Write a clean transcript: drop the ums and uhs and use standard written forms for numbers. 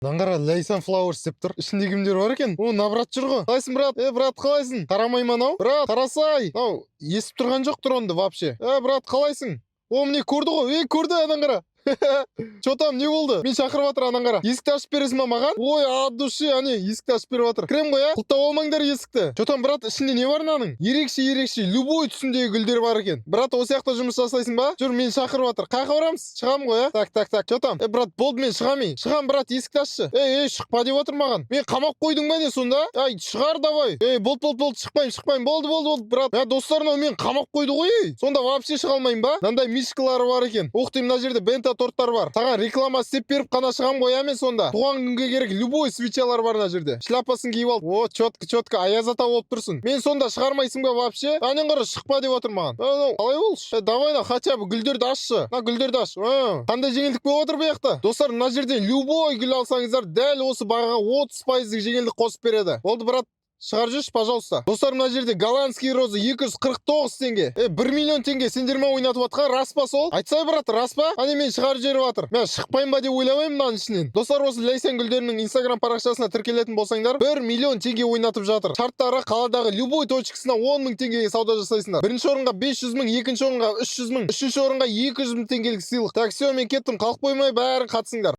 Наңғара Лейсан Flowers деп тұр. Ішінде кімдер бар екен? О, брат жүр ғой. Қалайсың, брат? Брат, қалайсың? Тарамай ма анау? Брат, қарасай. Ау, естіп тұрған жоқ тұр онды вообще. Брат, қалайсың? О, міне көрді ғой. Көрді анаңғара. Чё там, не болды? Мен шақырып жатыр анан қара. Есікті ашып бересің ба маған? Ой, от души, ане, есікті ашып беріп жатыр. Кірем ғой, құлттап алмаңдар есікті. Чё там, брат, ішінде не бар мынаның? Ерекше, любой түсіндегі гүлдер бар екен. Брат, осы жақта жұмыс жасайсың ба? Жүр, мен шақырып жатыр. Қайқа барамыз? Шығамын ғой, Так. Чё там? Брат, болды, мен шығамын. Шығам, брат, есікті ашшы. Шықпа деп отыр маған. Мен қамап қойдың ба не сонда? Шығар давай. Болды, шықпаймын. Болды, брат. Достарым, мен қамап қойды ғой. Сонда вообще шыға алмаймын ба? Мынандай мишкалары бар екен. Оқытайын, мына жерде бента торттар бар. Саған реклама істеп беріп қана шығам ғой, мен сонда. Туған күнге керек любой свечалар бар мына жерде. Шляпасын киіп ал. О, четко, аяз ата болып тұрсың. Мен сонда шығармайсың ба вообще? Анен қара шықпа деп отыр маған. Қалай болшы? Давай на, хотя бы гүлдерді ашшы. Гүлдерді аш. Қандай жеңілдік болып отыр бұл жақта? Достар, мына жерде любой гүл алсаңыздар, дәл осы бағаға 30% жеңілдік қосып береді. Болды, брат. Шығар жүрші, пожалуйста. Достар, мына жерде голландский роза 249 теңге. 1 миллион теңге сендер ме ойнатып атқан? Рас па сол? Айтсай, брат, рас па? Ане мен шығарып жіберіп жатыр. Мен шықпайын ба деп ойлабаймын мынаның ішінен. Достар, осы Лейсан гүлдерінің инстаграм парақшасына тіркелетін болсаңдар, 1 миллион теңге ойнатып жатыр. Шарттары қаладағы любой точкасына 10 мың теңгеге сауда жасайсыңдар. Бірінші орынға 500 мың, екінші орынға 300 мың, үшінші орынға 200 мың теңгелік сыйлық. Так, все, мен кеттім, қалып қоймай бәрін қатысыңдар.